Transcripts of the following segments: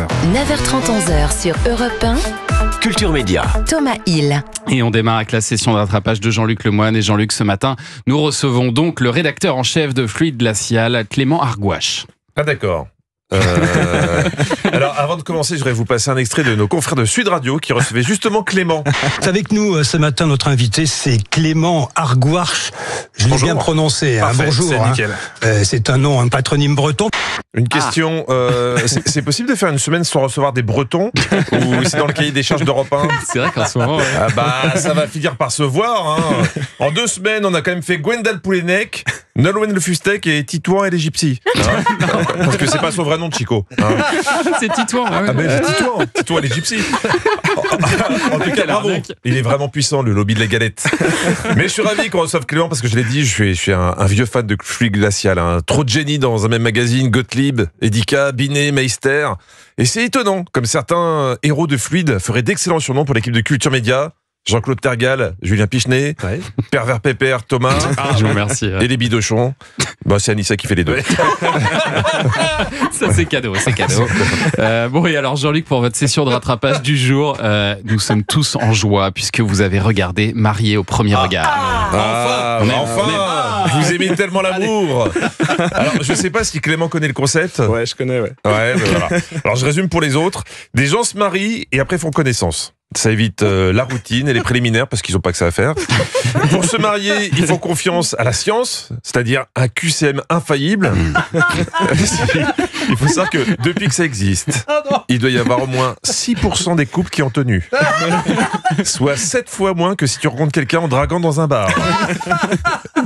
11h. 9h30, 11h sur Europe 1. Culture Média. Thomas Hill. Et on démarre avec la session de rattrapage de Jean-Luc Lemoine. Et Jean-Luc, ce matin, nous recevons donc le rédacteur en chef de Fluide Glacial, Clément Argouache. Ah d'accord. Alors avant de commencer, je voudrais vous passer un extrait de nos confrères de Sud Radio qui recevaient justement Clément. Avec nous ce matin, notre invité, c'est Clément Argouache. Je l'ai bien prononcé. Parfait, bonjour. c'est nickel. C'est un nom, un patronyme breton. Une question, c'est possible de faire une semaine sans recevoir des Bretons ou c'est dans le cahier des charges d'Europe 1? C'est vrai qu'en ce moment... Ouais. Ah bah ça va finir par se voir. Hein. En 2 semaines, on a quand même fait Gwendal Poulenec, Nolwenn Le Fustec et Titouan et les Gypsies. Hein. Parce que c'est pas son vrai nom de Chico. Hein. C'est Titouan. Ah, ouais. Ah ben c'est Titouan et les Gypsies. En tout cas, bravo. Il est vraiment puissant, le lobby de la galette. Mais je suis ravi qu'on reçoive Clément parce que je l'ai dit, je suis un vieux fan de Fluide Glacial. Hein. Trop de génie dans un même magazine, Gottlieb, Edika, Binet, Meister. Et c'est étonnant, comme certains héros de Fluide feraient d'excellents surnoms pour l'équipe de Culture Média. Jean-Claude Tergal, Julien Pichenet, ouais. Pervers Pépère, Thomas, je vous remercie. Et les bidochons. Bah, c'est Anissa qui fait les deux. Ça c'est cadeau, c'est cadeau. Bon et alors Jean-Luc, pour votre session de rattrapage du jour, nous sommes tous en joie puisque vous avez regardé Marié au premier regard. Enfin vous aimez tellement l'amour. Alors je sais pas si Clément connaît le concept. Ouais, je connais, ouais. Ouais, voilà. Alors je résume pour les autres. Des gens se marient et après font connaissance. Ça évite la routine et les préliminaires parce qu'ils n'ont pas que ça à faire. Pour se marier, ils font confiance à la science, c'est-à-dire un QCM infaillible. Il faut savoir que depuis que ça existe, il doit y avoir au moins 6% des couples qui ont tenu. Soit 7 fois moins que si tu rencontres quelqu'un en draguant dans un bar.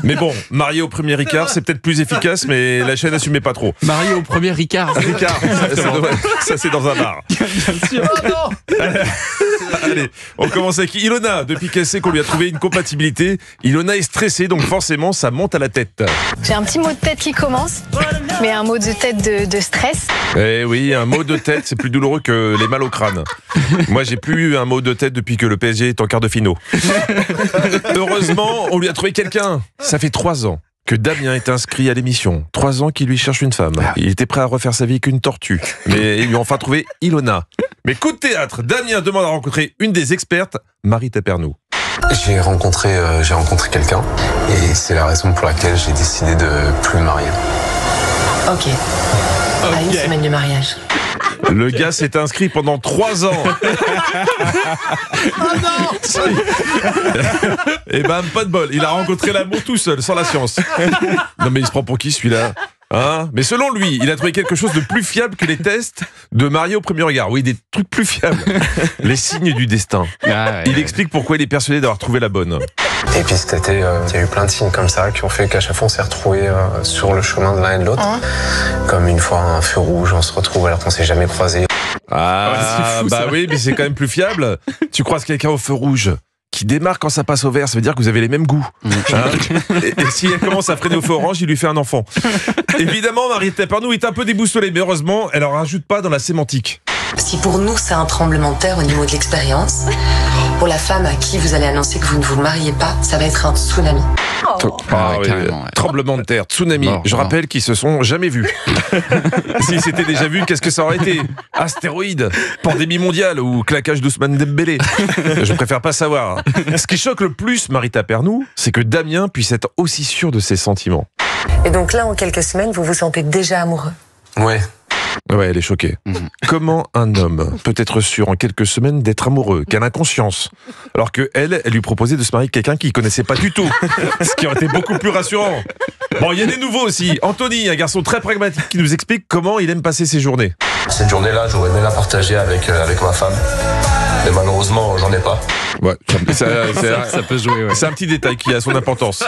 Mais bon, marié au premier Ricard, c'est peut-être plus efficace, mais la chaîne n'assumait pas trop. Marié au premier Ricard. Ricard, ça c'est dans un bar. Bien sûr. Allez, on commence avec Ilona. Depuis qu'elle sait qu'on lui a trouvé une compatibilité, Ilona est stressée, donc forcément ça monte à la tête. J'ai un petit mot de tête qui commence, mais un mot de tête de stress. Eh oui, un mot de tête, c'est plus douloureux que les mal au crâne. Moi, j'ai plus eu un mot de tête depuis que le PSG est en quart de finaux. Heureusement, on lui a trouvé quelqu'un. Ça fait 3 ans que Damien est inscrit à l'émission. 3 ans qu'il lui cherche une femme. Il était prêt à refaire sa vie avec une tortue. Mais ils lui ont enfin trouvé Ilona. Mais coup de théâtre, Damien demande à rencontrer une des expertes, Marie Tapernou. J'ai rencontré quelqu'un et c'est la raison pour laquelle j'ai décidé de plus me marier. Ok. À une semaine du mariage. Le gars s'est inscrit pendant 3 ans. Oh non. Et bam, pas de bol. Il a rencontré l'amour tout seul, sans la science. Non mais il se prend pour qui celui-là? Hein? Mais selon lui, il a trouvé quelque chose de plus fiable que les tests de marié au premier regard. Oui, des trucs plus fiables. Les signes du destin. Il explique pourquoi il est persuadé d'avoir trouvé la bonne. Et puis cet été, il y a eu plein de signes comme ça qui ont fait qu'à chaque fois on s'est retrouvés sur le chemin de l'un et de l'autre. Comme une fois un feu rouge, on se retrouve alors qu'on s'est jamais croisés. Ah, bah oui, mais c'est quand même plus fiable. Tu croises quelqu'un au feu rouge qui démarre quand ça passe au vert, ça veut dire que vous avez les mêmes goûts. Hein, et si elle commence à freiner au feu orange, il lui fait un enfant. Évidemment, Marie Tapernou est un peu déboussolée, mais heureusement, elle en rajoute pas dans la sémantique. Si pour nous c'est un tremblement de terre au niveau de l'expérience, pour la femme à qui vous allez annoncer que vous ne vous mariez pas, ça va être un tsunami. Tremblement de terre, tsunami. Je rappelle qu'ils se sont jamais vus. S'ils s'étaient déjà vus, qu'est-ce que ça aurait été? Astéroïde, pandémie mondiale ou claquage d'Ousmane Dembélé. Je préfère pas savoir. Ce qui choque le plus Marie Tapernou, c'est que Damien puisse être aussi sûr de ses sentiments. Et donc là, en quelques semaines, vous vous sentez déjà amoureux? Ouais. Ouais, elle est choquée. Comment un homme peut être sûr en quelques semaines d'être amoureux, qu'elle a conscience, alors que elle lui proposait de se marier avec quelqu'un qu'il connaissait pas du tout, ce qui aurait été beaucoup plus rassurant. Bon, il y a des nouveaux aussi. Anthony, un garçon très pragmatique qui nous explique comment il aime passer ses journées. Cette journée-là, j'aurais aimé la partager avec ma femme, mais malheureusement, j'en ai pas. Ouais, ça peut se jouer. Ouais. C'est un petit détail qui a son importance.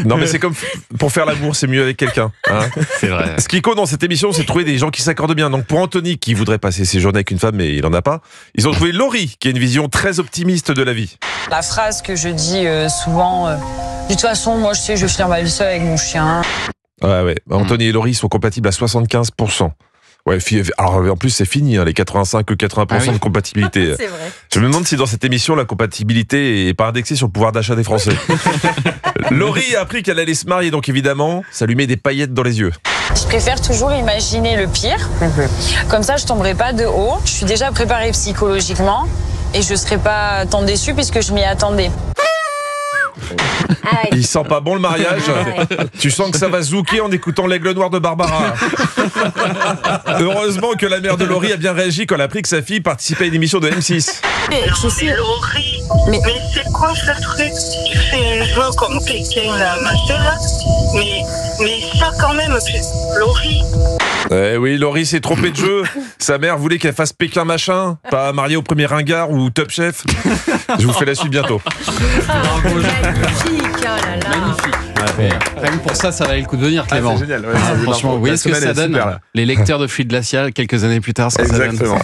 Non, mais c'est comme pour faire l'amour, c'est mieux avec quelqu'un. Hein. C'est vrai. Ce qui compte dans cette émission, c'est de trouver des gens qui s'accordent bien. Donc pour Anthony, qui voudrait passer ses journées avec une femme, mais il en a pas, ils ont trouvé Laurie, qui a une vision très optimiste de la vie. La phrase que je dis souvent, de toute façon, moi je sais, je vais finir ma vie seule avec mon chien. Ouais. Anthony et Laurie sont compatibles à 75%. Ouais, alors en plus c'est fini, les 85 ou 80% de compatibilité. C'est vrai. Je me demande si dans cette émission la compatibilité est pas indexée sur le pouvoir d'achat des Français. Laurie a appris qu'elle allait se marier, donc évidemment, ça lui met des paillettes dans les yeux. Je préfère toujours imaginer le pire. Comme ça, je tomberai pas de haut. Je suis déjà préparée psychologiquement et je serai pas tant déçue puisque je m'y attendais. Il sent pas bon le mariage. Tu sens que ça va zouker en écoutant l'aigle noir de Barbara. Heureusement que la mère de Laurie a bien réagi quand elle a appris que sa fille participait à une émission de M6. Mais Laurie, mais c'est quoi ce truc? Tu fais un jeu comme Pékin là, machin là. Mais ça quand même, Laurie. Eh oui, Laurie s'est trompée de jeu. Sa mère voulait qu'elle fasse Pékin machin, pas mariée au premier ringard ou Top Chef. Je vous fais la suite bientôt. Magnifique, oh là là. Magnifique. Ouais. Rien que pour ça valait le coup de venir, Clément. C'est génial. Ouais, Franchement, vous voyez ce que ça donne? Les lecteurs de Fluide Glacial, quelques années plus tard, ce que ça donne. Exactement.